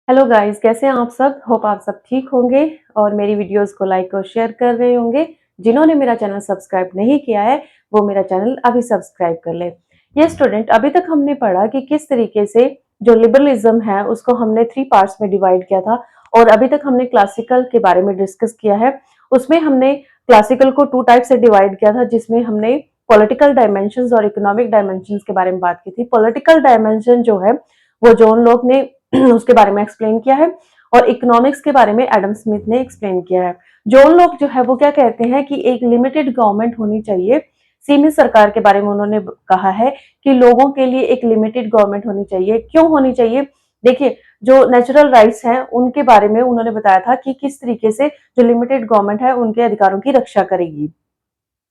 Hello guys, कैसे हैं आप सब? होप आप सब ठीक होंगे और मेरी वीडियोस को लाइक और शेयर कर रहे होंगे। जिन्होंने मेरा चैनल सब्सक्राइब नहीं किया है वो मेरा चैनल अभी सब्सक्राइब कर ले। ये स्टूडेंट, अभी तक हमने पढ़ा कि किस तरीके से जो लिबरलिज्म है उसको हमने 3 पार्ट्स में डिवाइड किया था और अभी तक हमने क्लासिकल के बारे में डिस्कस किया है। उसमें हमने क्लासिकल को 2 टाइप से डिवाइड किया था, जिसमें हमने पॉलिटिकल डायमेंशंस और इकोनॉमिक डायमेंशंस के बारे में बात की थी। पॉलिटिकल डायमेंशन जो है वो जॉन लॉक ने उसके बारे में एक्सप्लेन किया है और इकोनॉमिक्स के बारे में एडम स्मिथ ने एक्सप्लेन किया है। जॉन लॉक जो है वो क्या कहते हैं कि एक लिमिटेड गवर्नमेंट होनी चाहिए। सीमित सरकार के बारे में उन्होंने कहा है कि लोगों के लिए एक लिमिटेड गवर्नमेंट होनी चाहिए। क्यों होनी चाहिए? देखिए, जो नेचुरल राइट्स हैं उनके बारे में उन्होंने बताया था कि किस तरीके से जो लिमिटेड गवर्नमेंट है उनके अधिकारों की रक्षा करेगी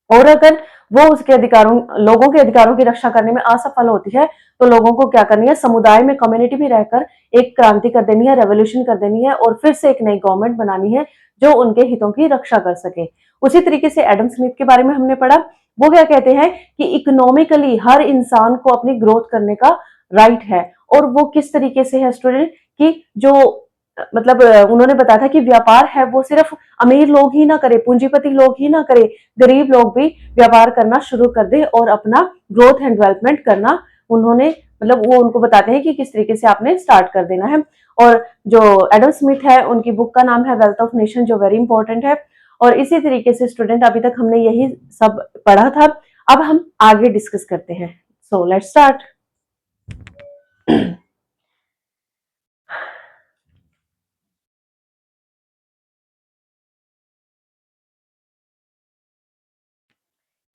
और अगर वो उसके अधिकारों लोगों के अधिकारों की रक्षा करने में असफल होती है तो लोगों को क्या करनी है, समुदाय में कम्युनिटी में रहकर एक क्रांति कर देनी है, रेवोल्यूशन कर देनी है और फिर से एक नई गवर्नमेंट बनानी है जो उनके हितों की रक्षा कर सके। उसी तरीके से एडम स्मिथ के बारे में हमने पढ़ा। वो क्या कहते हैं कि इकोनॉमिकली हर इंसान को अपनी ग्रोथ करने का राइट है। और वो किस तरीके से है स्टूडेंट कि जो मतलब उन्होंने बताया था कि व्यापार है वो सिर्फ अमीर लोग ही ना करे, पूंजीपति लोग ही ना करे, गरीब लोग भी व्यापार करना शुरू कर दे और अपना ग्रोथ एंड डेवलपमेंट करना उन्होंने मतलब वो उनको बताते हैं कि किस तरीके से आपने स्टार्ट कर देना है। और जो एडम स्मिथ है उनकी बुक का नाम है वेल्थ ऑफ नेशन, जो वेरी इंपॉर्टेंट है। और इसी तरीके से स्टूडेंट अभी तक हमने यही सब पढ़ा था। अब हम आगे डिस्कस करते हैं। So let's start.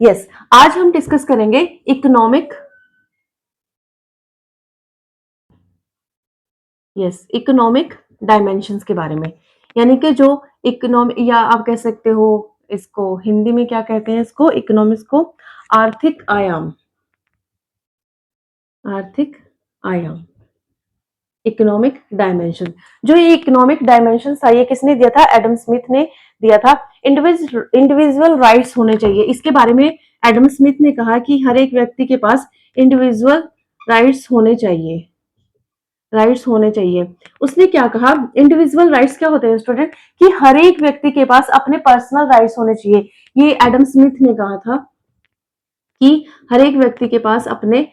यस, आज हम डिस्कस करेंगे इकोनॉमिक इकोनॉमिक डायमेंशंस के बारे में। यानी कि जो इकोनॉमिक, या आप कह सकते हो इसको हिंदी में क्या कहते हैं, इसको इकोनॉमिक्स को आर्थिक आयाम। आर्थिक आयाम, इकोनॉमिक डायमेंशन। जो ये इकोनॉमिक डायमेंशन था ये किसने दिया था? एडम स्मिथ ने दिया था। इंडिविजुअल राइट्स होने चाहिए, इसके बारे में एडम स्मिथ ने कहा कि हर एक व्यक्ति के पास इंडिविजुअल राइट्स होने चाहिए। राइट्स होने चाहिए। उसने क्या कहा? इंडिविजुअल राइट्स क्या होते हैं स्टूडेंट? कि हर एक व्यक्ति के पास अपने पर्सनल राइट्स होने चाहिए। ये एडम स्मिथ ने कहा था कि हर एक व्यक्ति के पास अपने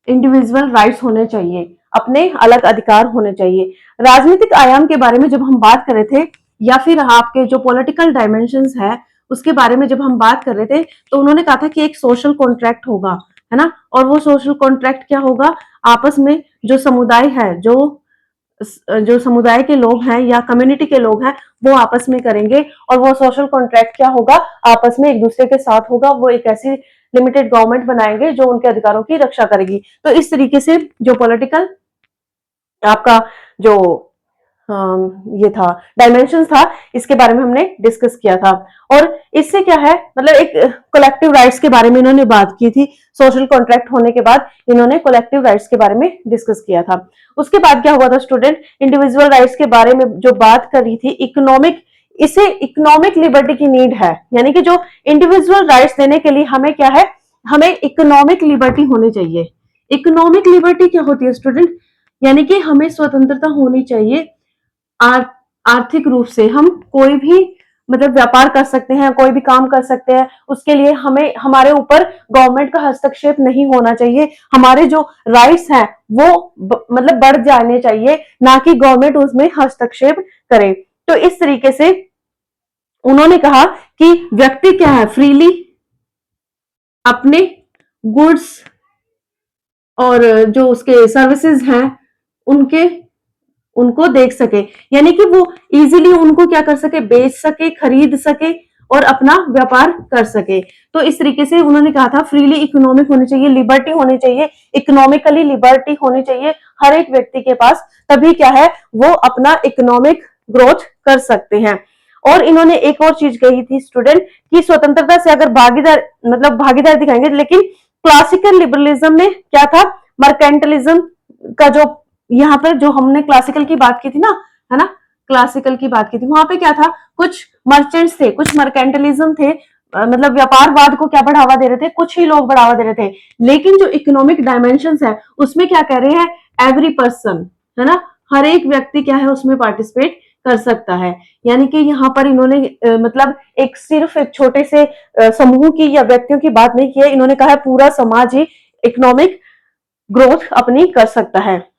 इंडिविजुअल राइट्स होने चाहिए, अपने अलग अधिकार होने चाहिए। राजनीतिक आयाम के बारे में जब हम बात कर रहे थे, या फिर आपके जो पॉलिटिकल डायमेंशंस है उसके बारे में जब हम बात कर रहे थे, तो उन्होंने कहा था कि एक सोशल कॉन्ट्रैक्ट होगा, है ना। और वो सोशल कॉन्ट्रैक्ट क्या होगा? आपस में जो समुदाय है, जो समुदाय के लोग हैं या कम्युनिटी के लोग हैं वो आपस में करेंगे। और वो सोशल कॉन्ट्रैक्ट क्या होगा? आपस में एक दूसरे के साथ होगा। वो एक ऐसी लिमिटेड गवर्नमेंट बनाएंगे जो उनके अधिकारों की रक्षा करेगी। तो इस तरीके से जो पॉलिटिकल आपका जो ये था डायमेंशन था, इसके बारे में हमने डिस्कस किया था। और इससे क्या है, मतलब एक कलेक्टिव राइट्स के बारे में इन्होंने बात की थी। सोशल कॉन्ट्रैक्ट होने के बाद इन्होंने कलेक्टिव राइट्स के बारे में डिस्कस किया था। उसके बाद क्या हुआ था स्टूडेंट? इंडिविजुअल राइट्स के बारे में जो बात करी थी, इकोनॉमिक, इसे इकोनॉमिक लिबर्टी की नीड है। यानी कि जो इंडिविजुअल राइट्स देने के लिए हमें क्या है, हमें इकोनॉमिक लिबर्टी होनी चाहिए। इकोनॉमिक लिबर्टी क्या होती है स्टूडेंट? यानी कि हमें स्वतंत्रता होनी चाहिए। आर्थिक रूप से हम कोई भी मतलब व्यापार कर सकते हैं, कोई भी काम कर सकते हैं। उसके लिए हमें हमारे ऊपर गवर्नमेंट का हस्तक्षेप नहीं होना चाहिए। हमारे जो राइट्स हैं वो मतलब बढ़ जाने चाहिए, ना कि गवर्नमेंट उसमें हस्तक्षेप करे। तो इस तरीके से उन्होंने कहा कि व्यक्ति क्या है, फ्रीली अपने गुड्स और जो उसके सर्विसेज हैं उनके उनको देख सके। यानी कि वो इजीली उनको क्या कर सके, बेच सके, खरीद सके और अपना व्यापार कर सके। तो इस तरीके से उन्होंने कहा था फ्रीली इकोनॉमिक होनी चाहिए, लिबर्टी होनी चाहिए, इकोनॉमिकली लिबर्टी होनी चाहिए हर एक व्यक्ति के पास। तभी क्या है, वो अपना इकोनॉमिक ग्रोथ कर सकते हैं। और इन्होंने एक और चीज कही थी स्टूडेंट कि स्वतंत्रता से अगर भागीदार मतलब भागीदार दिखाएंगे, लेकिन क्लासिकल लिबरलिज्म में क्या था, मर्केंटलिज्म का जो यहाँ पर जो हमने क्लासिकल की बात की थी ना, है ना, क्लासिकल की बात की थी, वहां पे क्या था, कुछ मर्चेंट्स थे, कुछ मर्केंटलिज्म थे, मतलब व्यापारवाद को क्या बढ़ावा दे रहे थे, कुछ ही लोग बढ़ावा दे रहे थे। लेकिन जो इकोनॉमिक डायमेंशंस है उसमें क्या कह रहे हैं, एवरी पर्सन, है ना, हर एक व्यक्ति क्या है उसमें पार्टिसिपेट कर सकता है। यानी कि यहाँ पर इन्होंने मतलब एक सिर्फ एक छोटे से समूह की या व्यक्तियों की बात नहीं की है, इन्होंने कहा है पूरा समाज ही इकोनॉमिक ग्रोथ अपनी कर सकता है।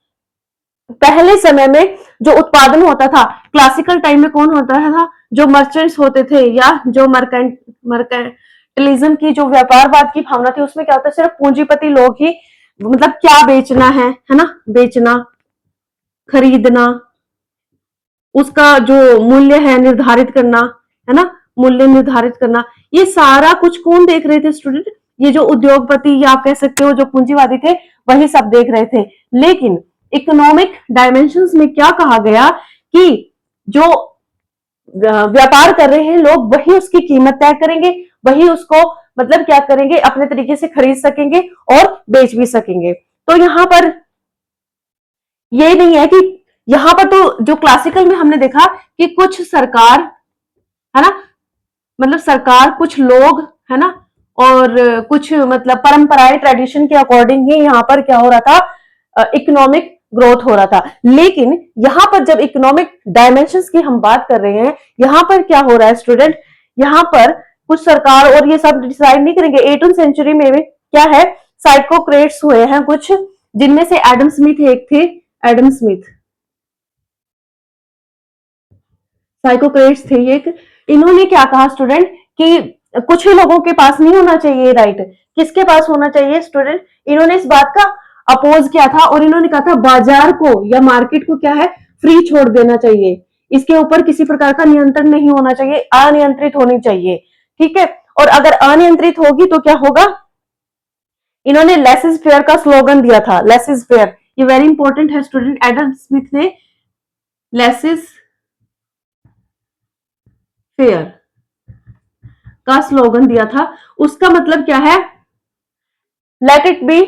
पहले समय में जो उत्पादन होता था, क्लासिकल टाइम में कौन होता था, जो मर्चेंट्स होते थे या जो मर्केंटलिज्म की जो व्यापारवाद की भावना थी, उसमें क्या होता है, सिर्फ पूंजीपति लोग ही मतलब क्या बेचना है ना, बेचना, खरीदना, उसका जो मूल्य है निर्धारित करना, है ना, मूल्य निर्धारित करना, ये सारा कुछ कौन देख रहे थे स्टूडेंट, ये जो उद्योगपति या आप कह सकते हो जो पूंजीवादी थे वही सब देख रहे थे। लेकिन इकोनॉमिक डायमेंशंस में क्या कहा गया कि जो व्यापार कर रहे हैं लोग वही उसकी कीमत तय करेंगे, वही उसको मतलब क्या करेंगे, अपने तरीके से खरीद सकेंगे और बेच भी सकेंगे। तो यहां पर ये नहीं है कि यहां पर तो जो क्लासिकल में हमने देखा कि कुछ सरकार, है ना, मतलब सरकार, कुछ लोग, है ना, और कुछ मतलब परंपराएं ट्रेडिशन के अकॉर्डिंग ही यहाँ पर क्या हो रहा था, इकोनॉमिक ग्रोथ हो रहा था। लेकिन यहाँ पर जब इकोनॉमिक डायमेंशंस की हम बात कर रहे हैं, यहाँ पर क्या हो रहा है स्टूडेंट, यहाँ पर कुछ सरकार और ये सब डिसाइड नहीं करेंगे। 18th सेंचुरी में भी क्या है, साइकोक्रेट्स हुए हैं कुछ, जिनमें से एडम स्मिथ एक थे, एडम स्मिथ साइकोक्रेट्स थे एक। इन्होंने क्या कहा स्टूडेंट कि कुछ ही लोगों के पास नहीं होना चाहिए राइट, किसके पास होना चाहिए स्टूडेंट, इन्होंने इस बात का अपोज किया था और इन्होंने कहा था बाजार को या मार्केट को क्या है, फ्री छोड़ देना चाहिए, इसके ऊपर किसी प्रकार का नियंत्रण नहीं होना चाहिए, अनियंत्रित होनी चाहिए। ठीक है, और अगर अनियंत्रित होगी तो क्या होगा, इन्होंने लेस इज फेयर का स्लोगन दिया था, लेस इज फेयर, ये वेरी इंपॉर्टेंट है स्टूडेंट, एडम स्मिथ ने लेस इज फेयर का स्लोगन दिया था। उसका मतलब क्या है, let it be,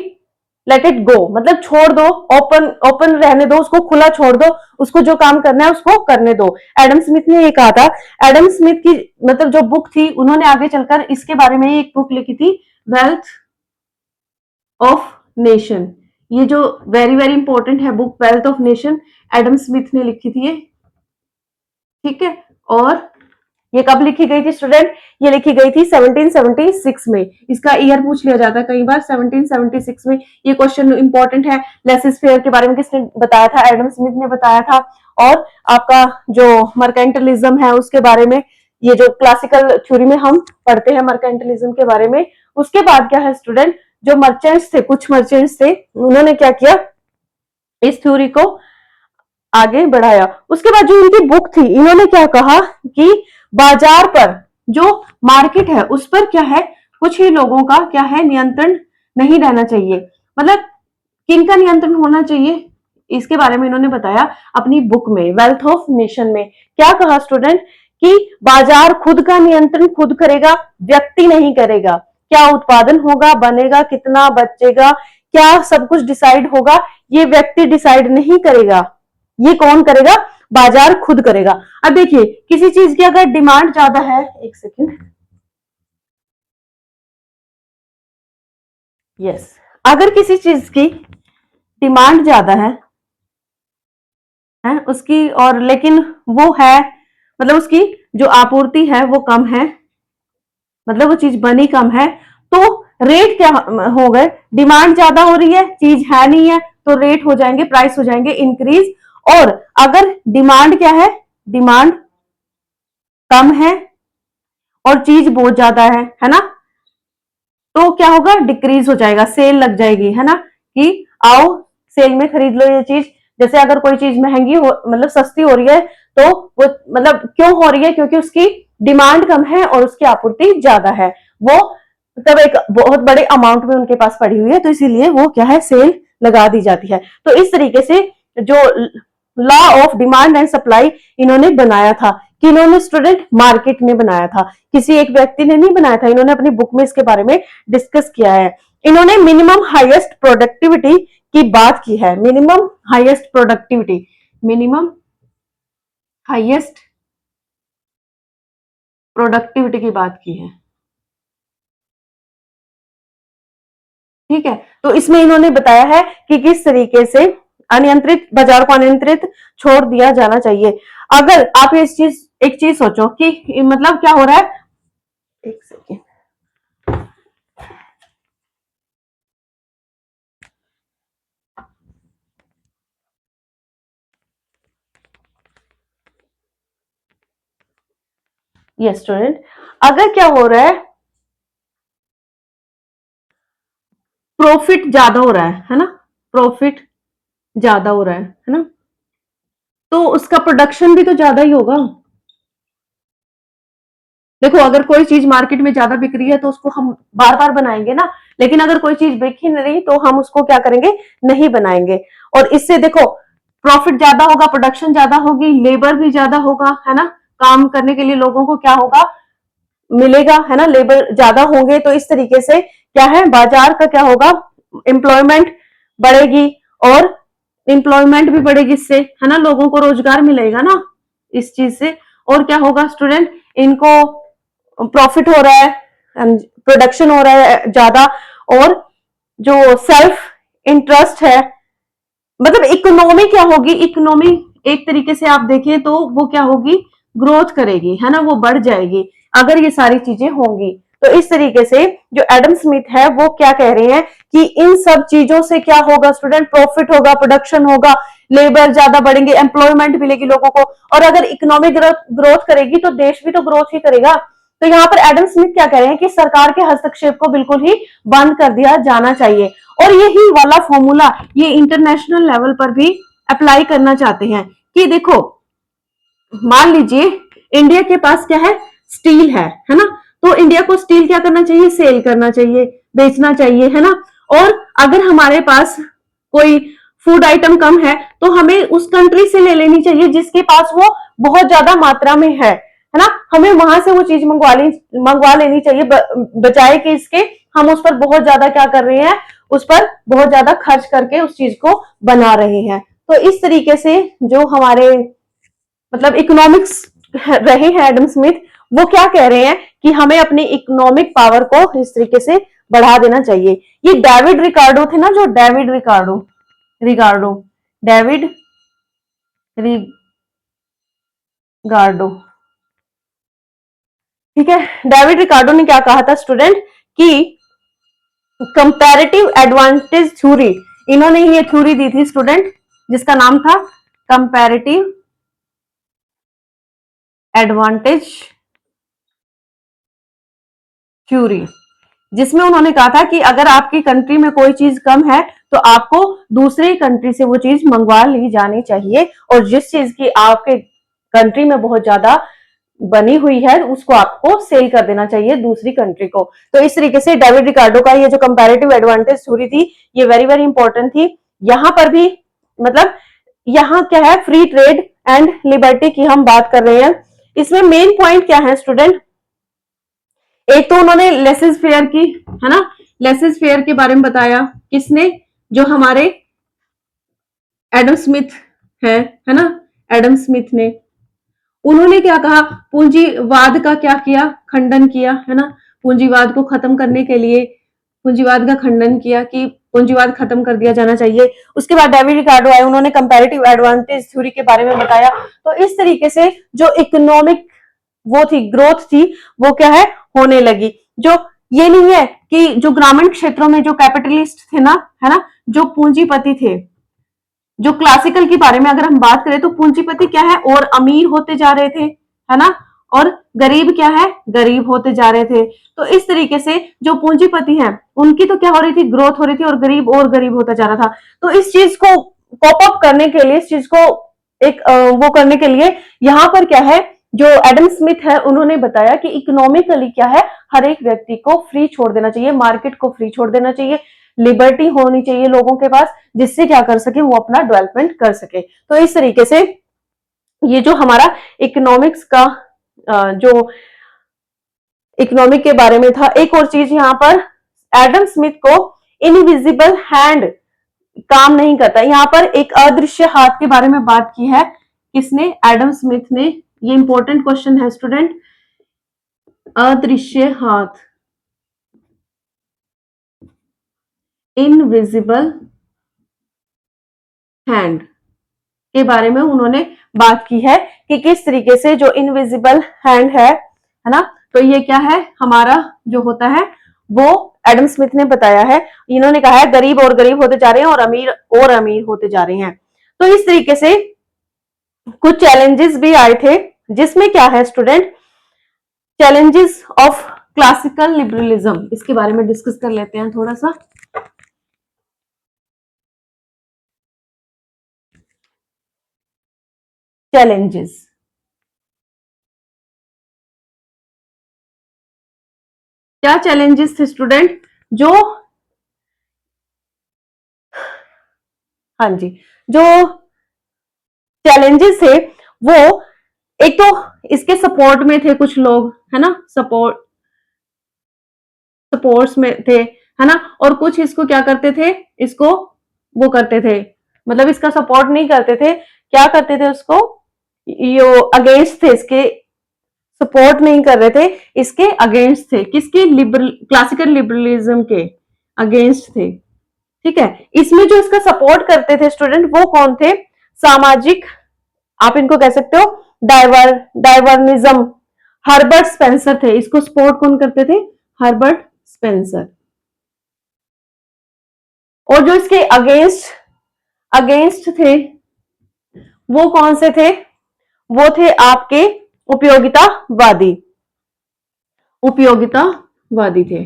let it go, मतलब छोड़ दो, ओपन ओपन रहने दो, उसको खुला छोड़ दो, उसको जो काम करना है उसको करने दो। एडम स्मिथ ने ये कहा था। एडम स्मिथ की मतलब जो बुक थी, उन्होंने आगे चलकर इसके बारे में एक बुक लिखी थी, वेल्थ ऑफ नेशन। ये जो वेरी वेरी इंपॉर्टेंट है book, wealth of nation, Adam Smith ने लिखी थी ये। ठीक है, और ये कब लिखी गई थी स्टूडेंट, ये लिखी गई थी 1776 में। इसका ईयर पूछ लिया जाता है कई बार, 1776 में। ये क्वेश्चन इंपॉर्टेंट है। लेसिस फेयर के बारे में किसने बताया था, एडम स्मिथ ने बताया था। और आपका जो मर्केंटलिज्म है उसके बारे में, ये जो क्लासिकल थ्योरी में हम पढ़ते हैं मर्केंटलिज्म के बारे में। उसके बाद क्या है स्टूडेंट, जो मर्चेंट्स थे, कुछ मर्चेंट्स थे, उन्होंने क्या किया, इस थ्योरी को आगे बढ़ाया। उसके बाद जो इनकी बुक थी, इन्होंने क्या कहा कि बाजार पर जो मार्केट है उस पर क्या है, कुछ ही लोगों का क्या है, नियंत्रण नहीं रहना चाहिए। मतलब किनका नियंत्रण होना चाहिए, इसके बारे में इन्होंने बताया अपनी बुक में, वेल्थ ऑफ नेशन में। क्या कहा स्टूडेंट कि बाजार खुद का नियंत्रण खुद करेगा, व्यक्ति नहीं करेगा। क्या उत्पादन होगा, बनेगा, कितना बचेगा, क्या सब कुछ डिसाइड होगा, ये व्यक्ति डिसाइड नहीं करेगा, ये कौन करेगा, बाजार खुद करेगा। अब देखिए किसी चीज की अगर डिमांड ज्यादा है, एक सेकेंड, यस, अगर किसी चीज की डिमांड ज्यादा है उसकी, और लेकिन वो है मतलब उसकी जो आपूर्ति है वो कम है, मतलब वो चीज बनी कम है, तो रेट क्या हो गए, डिमांड ज्यादा हो रही है, चीज है नहीं है, तो रेट हो जाएंगे, प्राइस हो जाएंगे इंक्रीज। और अगर डिमांड क्या डिमांड कम है और चीज बहुत ज्यादा है ना, तो क्या होगा, डिक्रीज हो जाएगा, सेल लग जाएगी, है ना, कि आओ सेल में खरीद लो ये चीज। जैसे अगर कोई चीज महंगी हो, मतलब सस्ती हो रही है, तो वो मतलब क्यों हो रही है, क्योंकि उसकी डिमांड कम है और उसकी आपूर्ति ज्यादा है, वो मतलब एक बहुत बड़े अमाउंट में उनके पास पड़ी हुई है, तो इसीलिए वो क्या है, सेल लगा दी जाती है। तो इस तरीके से जो law of demand and supply इन्होंने बनाया था, कि इन्होंने स्टूडेंट मार्केट ने बनाया था, किसी एक व्यक्ति ने नहीं बनाया था, इन्होंने अपनी बुक में इसके बारे में डिस्कस किया है। इन्होंने मिनिमम हाईएस्ट प्रोडक्टिविटी की बात की है, minimum highest productivity, minimum highest productivity की बात की है। ठीक है, तो इसमें इन्होंने बताया है कि किस तरीके से अनियंत्रित बाजार को अनियंत्रित छोड़ दिया जाना चाहिए। अगर आप इस चीज एक चीज सोचो कि मतलब क्या हो रहा है, एक सेकेंड, ये स्टूडेंट, अगर क्या हो रहा है, प्रॉफिट ज्यादा हो रहा है ना, प्रॉफिट ज्यादा हो रहा है ना, तो उसका प्रोडक्शन भी तो ज्यादा ही होगा। देखो अगर कोई चीज मार्केट में ज्यादा बिक रही है तो उसको हम बार बार बनाएंगे ना, लेकिन अगर कोई चीज बिक ही नहीं रही तो हम उसको क्या करेंगे, नहीं बनाएंगे। और इससे देखो प्रॉफिट ज्यादा होगा, प्रोडक्शन ज्यादा होगी, लेबर भी ज्यादा होगा, है ना, काम करने के लिए लोगों को क्या होगा, मिलेगा, है ना, लेबर ज्यादा होंगे, तो इस तरीके से क्या है, बाजार का क्या होगा, एम्प्लॉयमेंट बढ़ेगी, और एम्प्लॉयमेंट भी बढ़ेगी इससे, है ना, लोगों को रोजगार मिलेगा ना इस चीज से। और क्या होगा स्टूडेंट, इनको प्रॉफिट हो रहा है, प्रोडक्शन हो रहा है ज्यादा, और जो सेल्फ इंटरेस्ट है, मतलब इकोनॉमी क्या होगी, इकोनॉमी एक तरीके से आप देखें तो वो क्या होगी, ग्रोथ करेगी, है ना, वो बढ़ जाएगी अगर ये सारी चीजें होंगी। तो इस तरीके से जो एडम स्मिथ है वो क्या कह रहे हैं कि इन सब चीजों से क्या होगा स्टूडेंट, प्रॉफिट होगा, प्रोडक्शन होगा, लेबर ज्यादा बढ़ेंगे, एम्प्लॉयमेंट मिलेगी लोगों को, और अगर इकोनॉमिक ग्रोथ करेगी तो देश भी तो ग्रोथ ही करेगा। तो यहाँ पर एडम स्मिथ क्या कह रहे हैं कि सरकार के हस्तक्षेप को बिल्कुल ही बंद कर दिया जाना चाहिए, और यही वाला फॉर्मूला ये इंटरनेशनल लेवल पर भी अप्लाई करना चाहते हैं कि देखो मान लीजिए इंडिया के पास क्या है, स्टील है ना, तो इंडिया को स्टील क्या करना चाहिए, सेल करना चाहिए, बेचना चाहिए, है ना। और अगर हमारे पास कोई फूड आइटम कम है तो हमें उस कंट्री से ले लेनी चाहिए जिसके पास वो बहुत ज्यादा मात्रा में है ना, हमें वहां से वो चीज मंगवा लेनी चाहिए, बजाय कि इसके हम उस पर बहुत ज्यादा क्या कर रहे हैं, उस पर बहुत ज्यादा खर्च करके उस चीज को बना रहे हैं। तो इस तरीके से जो हमारे मतलब इकोनॉमिक्स रहे हैं एडम स्मिथ, वो क्या कह रहे हैं कि हमें अपनी इकोनॉमिक पावर को इस तरीके से बढ़ा देना चाहिए। ये डेविड रिकार्डो थे ना, जो डेविड रिकार्डो रिगार्डो डेविड रिगार्डो, ठीक है, डेविड रिकार्डो ने क्या कहा था स्टूडेंट कि कंपैरेटिव एडवांटेज थ्योरी, इन्होंने ये थ्योरी दी थी स्टूडेंट जिसका नाम था कंपैरेटिव एडवांटेज थ्योरी, जिसमें उन्होंने कहा था कि अगर आपकी कंट्री में कोई चीज कम है तो आपको दूसरे कंट्री से वो चीज मंगवा ली जानी चाहिए, और जिस चीज की आपके कंट्री में बहुत ज्यादा बनी हुई है उसको आपको सेल कर देना चाहिए दूसरी कंट्री को। तो इस तरीके से डेविड रिकार्डो का ये जो कंपैरेटिव एडवांटेज थ्योरी थी ये वेरी वेरी इंपॉर्टेंट थी। यहां पर भी मतलब यहाँ क्या है, फ्री ट्रेड एंड लिबर्टी की हम बात कर रहे हैं। इसमें मेन पॉइंट क्या है स्टूडेंट, एक तो उन्होंने लेसेस फेयर की, है ना, लेसेस फेयर के बारे में बताया, किसने, जो हमारे एडम स्मिथ है ना, एडम स्मिथ ने, उन्होंने क्या कहा, पूंजीवाद का क्या किया, खंडन किया, है ना, पूंजीवाद को खत्म करने के लिए पूंजीवाद का खंडन किया कि पूंजीवाद खत्म कर दिया जाना चाहिए। उसके बाद डेविड रिकार्डो आए, उन्होंने कंपैरेटिव एडवांटेज थ्योरी के बारे में बताया। तो इस तरीके से जो इकोनॉमिक वो थी, ग्रोथ थी, वो क्या है, होने लगी। जो ये नहीं है कि जो ग्रामीण क्षेत्रों में जो कैपिटलिस्ट थे ना, है ना, जो पूंजीपति थे, जो क्लासिकल के बारे में अगर हम बात करें तो पूंजीपति क्या है, और अमीर होते जा रहे थे, है ना, और गरीब क्या है, गरीब होते जा रहे थे। तो इस तरीके से जो पूंजीपति हैं उनकी तो क्या हो रही थी, ग्रोथ हो रही थी, और गरीब होता जा रहा था। तो इस चीज को कॉप अप करने के लिए, इस चीज को एक वो करने के लिए यहाँ पर क्या है, जो एडम स्मिथ है उन्होंने बताया कि इकोनॉमिकली क्या है, हर एक व्यक्ति को फ्री छोड़ देना चाहिए, मार्केट को फ्री छोड़ देना चाहिए, लिबर्टी होनी चाहिए लोगों के पास, जिससे क्या कर सके, वो अपना डेवलपमेंट कर सके। तो इस तरीके से ये जो हमारा इकोनॉमिक्स का जो इकोनॉमिक के बारे में था। एक और चीज यहाँ पर, एडम स्मिथ को इनविजिबल हैंड काम नहीं करता, यहाँ पर एक अदृश्य हाथ के बारे में बात की है, किसने, एडम स्मिथ ने। ये इंपॉर्टेंट क्वेश्चन है स्टूडेंट, अदृश्य हाथ, इनविजिबल हैंड के बारे में उन्होंने बात की है कि किस तरीके से जो इनविजिबल हैंड है ना, तो ये क्या है हमारा जो होता है वो एडम स्मिथ ने बताया है। इन्होंने कहा है गरीब और गरीब होते जा रहे हैं और अमीर होते जा रहे हैं। तो इस तरीके से कुछ चैलेंजेस भी आए थे, जिसमें क्या है student, challenges of classical liberalism, इसके बारे में डिस्कस कर लेते हैं थोड़ा सा। चैलेंजेस, क्या चैलेंजेस थे स्टूडेंट, जो हाँ जी, जो चैलेंजेस थे वो एक तो इसके सपोर्ट में थे कुछ लोग, है ना, सपोर्ट्स में थे, है ना, और कुछ इसको क्या करते थे, इसको वो करते थे, मतलब इसका सपोर्ट नहीं करते थे, क्या करते थे उसको, यो अगेंस्ट थे, इसके सपोर्ट नहीं कर रहे थे, इसके अगेंस्ट थे, किसके, लिबरल क्लासिकल लिबरलिज्म के अगेंस्ट थे। ठीक है, इसमें जो इसका सपोर्ट करते थे स्टूडेंट वो कौन थे, सामाजिक, आप इनको कह सकते हो डाइवर्निज्म, हर्बर्ट स्पेंसर थे, इसको सपोर्ट कौन करते थे, हर्बर्ट स्पेंसर। और जो इसके अगेंस्ट अगेंस्ट थे वो कौन से थे, वो थे आपके उपयोगितावादी, उपयोगितावादी थे।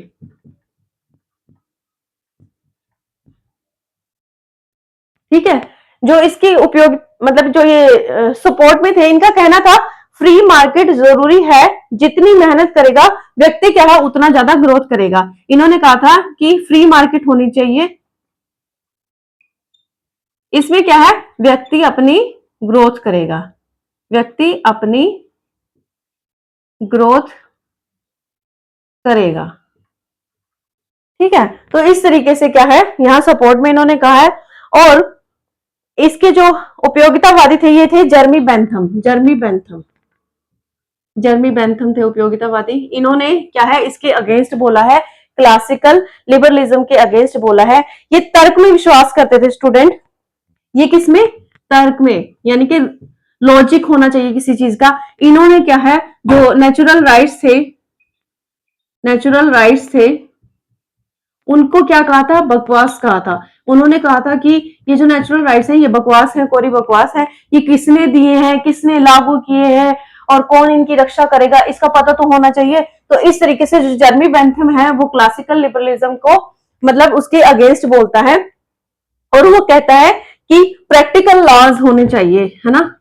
ठीक है, जो इसकी उपयोग मतलब जो ये सपोर्ट में थे, इनका कहना था फ्री मार्केट जरूरी है, जितनी मेहनत करेगा व्यक्ति क्या है उतना ज्यादा ग्रोथ करेगा। इन्होंने कहा था कि फ्री मार्केट होनी चाहिए, इसमें क्या है व्यक्ति अपनी ग्रोथ करेगा, व्यक्ति अपनी ग्रोथ करेगा। ठीक है, तो इस तरीके से क्या है यहां सपोर्ट में इन्होंने कहा है। और इसके जो उपयोगितावादी थे ये थे जर्मी बेंथम थे उपयोगितावादी। इन्होंने क्या है इसके अगेंस्ट बोला है, क्लासिकल लिबरलिज्म के अगेंस्ट बोला है। ये तर्क में विश्वास करते थे स्टूडेंट, ये किसमें, तर्क में, यानी कि लॉजिक होना चाहिए किसी चीज का। इन्होंने क्या है जो नेचुरल राइट्स थे उनको क्या कहा था, बकवास कहा था। उन्होंने कहा था कि ये जो नेचुरल राइट्स है ये बकवास है, कोरी बकवास है, ये किसने दिए हैं, किसने लागू किए हैं और कौन इनकी रक्षा करेगा, इसका पता तो होना चाहिए। तो इस तरीके से जो जर्मी बेंथम है वो क्लासिकल लिबरलिज्म को मतलब उसके अगेंस्ट बोलता है, और वो कहता है कि प्रैक्टिकल लॉज होने चाहिए, है ना,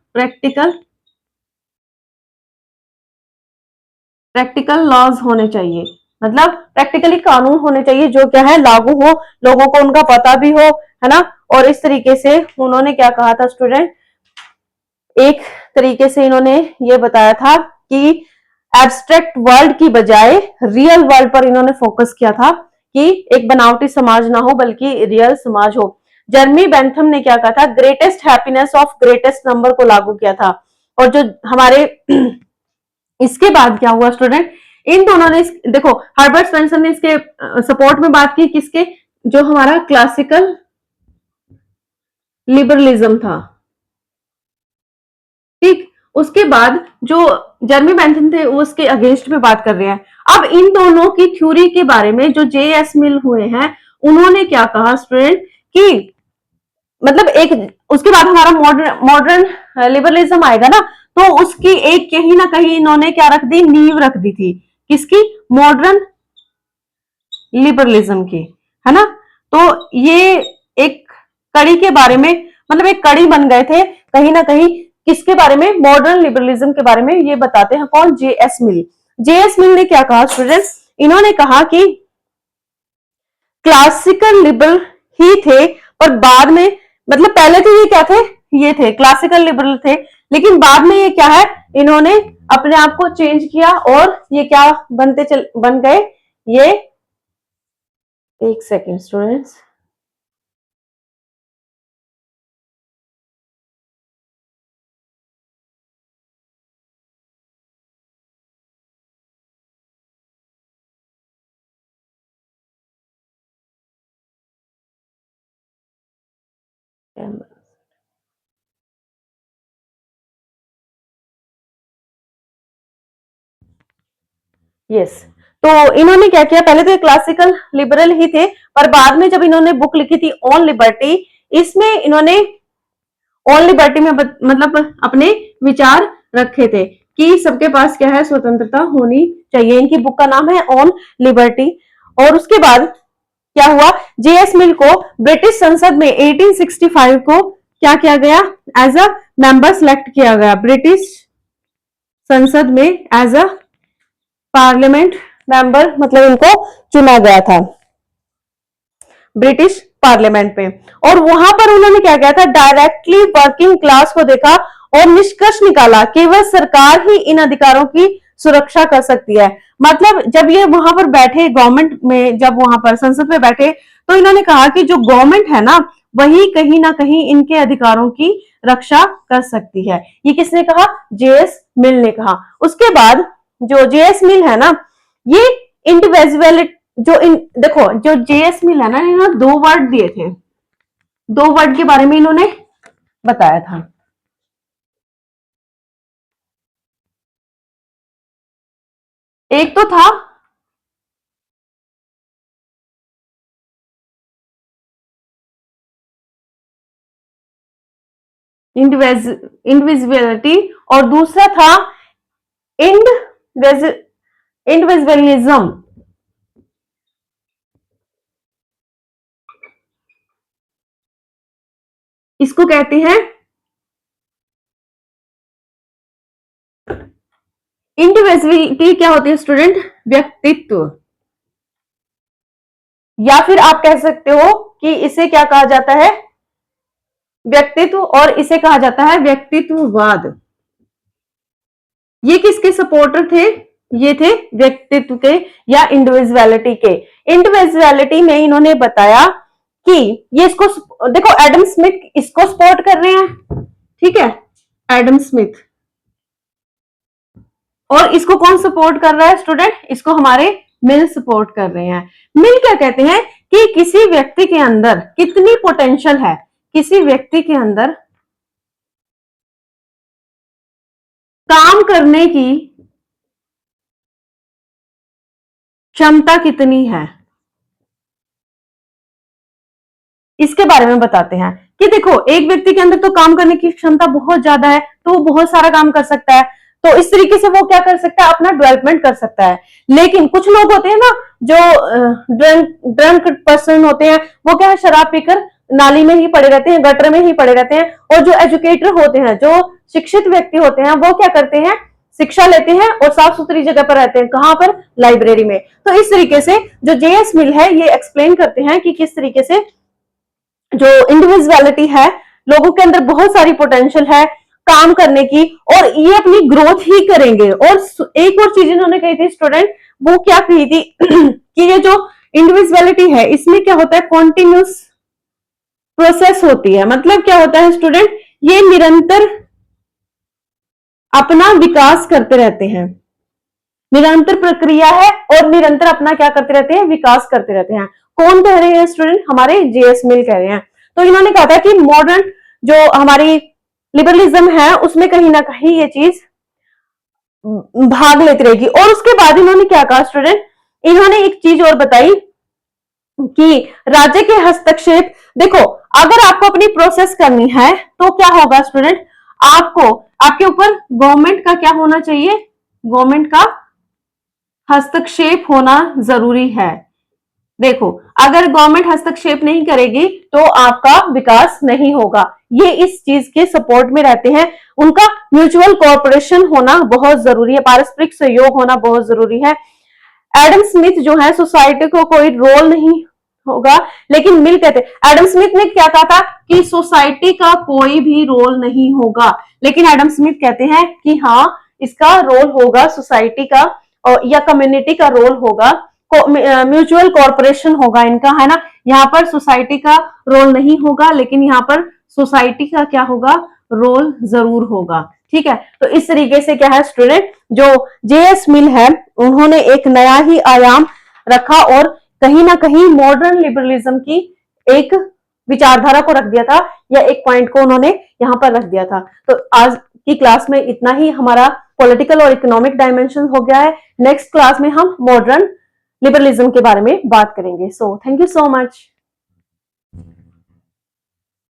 प्रैक्टिकल लॉज होने चाहिए, मतलब प्रैक्टिकली कानून होने चाहिए जो क्या है लागू हो, लोगों को उनका पता भी हो, है ना। और इस तरीके से उन्होंने क्या कहा था स्टूडेंट, एक तरीके से इन्होंने ये बताया था कि एब्स्ट्रैक्ट वर्ल्ड की बजाय रियल वर्ल्ड पर इन्होंने फोकस किया था, कि एक बनावटी समाज ना हो बल्कि रियल समाज हो। जर्मी बेंथम ने क्या कहा था, greatest happiness of greatest number को लागू किया था। और जो हमारे इसके बाद क्या हुआ स्टूडेंट, इन दोनों ने देखो हर्बर्ट स्पेंसर ने इसके सपोर्ट में बात की, किसके, जो हमारा क्लासिकल लिबरलिज्म था। ठीक, उसके बाद जो जर्मी बेंथम थे वो उसके अगेंस्ट में बात कर रहे हैं। अब इन दोनों की थ्योरी के बारे में जो जे.एस. मिल हुए हैं उन्होंने क्या कहा स्टूडेंट, कि मतलब एक उसके बाद हमारा मॉडर्न मॉडर्न लिबरलिज्म आएगा ना, तो उसकी एक कहीं ना कहीं इन्होंने क्या रख दी, नींव रख दी थी, किसकी, मॉडर्न लिबरलिज्म की, है ना। तो ये एक कड़ी के बारे में, मतलब एक कड़ी बन गए थे कहीं ना कहीं, किसके बारे में, मॉडर्न लिबरलिज्म के बारे में ये बताते हैं कौन, जे.एस. मिल। जे.एस. मिल ने क्या कहा स्टूडेंट्स, इन्होंने कहा कि क्लासिकल लिबरल ही थे, पर बाद में, मतलब पहले तो ये क्या थे, ये थे क्लासिकल लिबरल थे, लेकिन बाद में ये क्या है, इन्होंने अपने आप को चेंज किया और ये क्या बन गए, ये, एक सेकेंड स्टूडेंट्स, यस, तो इन्होंने क्या किया, पहले तो क्लासिकल लिबरल ही थे, पर बाद में जब इन्होंने बुक लिखी थी ऑन लिबर्टी, इसमें इन्होंने ऑन लिबर्टी में मतलब अपने विचार रखे थे कि सबके पास क्या है, स्वतंत्रता होनी चाहिए। इनकी बुक का नाम है ऑन लिबर्टी। और उसके बाद क्या हुआ, जेएस मिल को ब्रिटिश संसद में 1865 को क्या किया गया, एज अ मेंबर सेलेक्ट किया गया, ब्रिटिश संसद में एज अ पार्लियामेंट मेंबर, मतलब इनको चुना गया था ब्रिटिश पार्लियामेंट में। और वहां पर उन्होंने क्या किया था, डायरेक्टली वर्किंग क्लास को देखा और निष्कर्ष निकाला, केवल सरकार ही इन अधिकारों की सुरक्षा कर सकती है। मतलब जब ये वहां पर बैठे गवर्नमेंट में, जब वहां पर संसद में बैठे, तो इन्होंने कहा कि जो गवर्नमेंट है ना, वही कहीं ना कहीं इनके अधिकारों की रक्षा कर सकती है। ये किसने कहा, जेएस मिल ने कहा। उसके बाद जो जेएस मिल है ना, ये इंडिविजुअलिटी, देखो जो जेएस मिल है ना, इन्होंने 2 वर्ड दिए थे, 2 वर्ड के बारे में इन्होंने बताया था। एक तो था इंडिविजुअलिटी और दूसरा था इंडिविजुअलिज्म। इसको कहते हैं इंडिविजुअलिटी। क्या होती है स्टूडेंट, व्यक्तित्व, या फिर आप कह सकते हो कि इसे क्या कहा जाता है, व्यक्तित्व, और इसे कहा जाता है व्यक्तित्ववाद। ये किसके सपोर्टर थे, ये थे व्यक्तित्व के या इंडिविजुअलिटी के। इंडिविजुअलिटी में इन्होंने बताया कि ये इसको, देखो एडम स्मिथ इसको सपोर्ट कर रहे हैं, ठीक है, एडम स्मिथ। और इसको कौन सपोर्ट कर रहा है स्टूडेंट, इसको हमारे मिल सपोर्ट कर रहे हैं। मिल क्या कहते हैं कि किसी व्यक्ति के अंदर कितनी पोटेंशियल है, किसी व्यक्ति के अंदर काम करने की क्षमता कितनी है, इसके बारे में बताते हैं। कि देखो एक व्यक्ति के अंदर तो काम करने की क्षमता बहुत ज्यादा है, तो वो बहुत सारा काम कर सकता है, तो इस तरीके से वो क्या कर सकता है, अपना डेवलपमेंट कर सकता है। लेकिन कुछ लोग होते हैं ना, जो ड्रंक पर्सन होते हैं, वो क्या है, शराब पीकर नाली में ही पड़े रहते हैं, गटर में ही पड़े रहते हैं। और जो एजुकेटर होते हैं, जो शिक्षित व्यक्ति होते हैं, वो क्या करते हैं, शिक्षा लेते हैं और साफ सुथरी जगह पर रहते हैं, कहां पर, लाइब्रेरी में। तो इस तरीके से जो जेएस मिल है, ये एक्सप्लेन करते हैं कि किस तरीके से जो इंडिविजुअलिटी है, लोगों के अंदर बहुत सारी पोटेंशियल है काम करने की, और ये अपनी ग्रोथ ही करेंगे। और एक और चीज इन्होंने कही थी स्टूडेंट, वो क्या कही थी कि ये जो इंडिविजुअलिटी है, इसमें क्या होता है, कॉन्टिन्यूस प्रोसेस होती है। मतलब क्या होता है स्टूडेंट, ये निरंतर अपना विकास करते रहते हैं, निरंतर प्रक्रिया है, और निरंतर अपना क्या करते रहते हैं, विकास करते रहते हैं। कौन कह रहे हैं स्टूडेंट, हमारे जेएस मिल कह रहे हैं। तो इन्होंने कहा था कि मॉडर्न जो हमारी लिबरलिज्म है, उसमें कहीं ना कहीं ये चीज भाग लेती रहेगी। और उसके बाद इन्होंने क्या कहा स्टूडेंट, इन्होंने एक चीज और बताई कि राज्य के हस्तक्षेप, देखो अगर आपको अपनी प्रोसेस करनी है तो क्या होगा स्टूडेंट, आपको आपके ऊपर गवर्नमेंट का क्या होना चाहिए, गवर्नमेंट का हस्तक्षेप होना जरूरी है। देखो अगर गवर्नमेंट हस्तक्षेप नहीं करेगी तो आपका विकास नहीं होगा। ये इस चीज के सपोर्ट में रहते हैं। उनका म्यूचुअल कोऑपरेशन होना बहुत जरूरी है, पारस्परिक सहयोग होना बहुत जरूरी है। एडम स्मिथ जो है, सोसाइटी को कोई रोल नहीं होगा, लेकिन मिल कहते, एडम स्मिथ ने क्या कहा था कि सोसाइटी का कोई भी रोल नहीं होगा, लेकिन एडम स्मिथ कहते हैं कि हाँ इसका रोल होगा, सोसाइटी का या कम्युनिटी का रोल होगा, म्यूचुअल कॉर्पोरेशन होगा इनका, है ना। यहाँ पर सोसाइटी का रोल नहीं होगा, लेकिन यहाँ पर सोसाइटी का क्या होगा, रोल जरूर होगा। ठीक है, तो इस तरीके से क्या है स्टूडेंट, जो जेएस मिल है, उन्होंने एक नया ही आयाम रखा और कहीं ना कहीं मॉडर्न लिबरलिज्म की एक विचारधारा को रख दिया था या एक पॉइंट को उन्होंने यहाँ पर रख दिया था। तो आज की क्लास में इतना ही हमारा पॉलिटिकल और इकोनॉमिक डायमेंशन हो गया है। नेक्स्ट क्लास में हम मॉडर्न लिबरलिज्म के बारे में बात करेंगे। So thank you so much.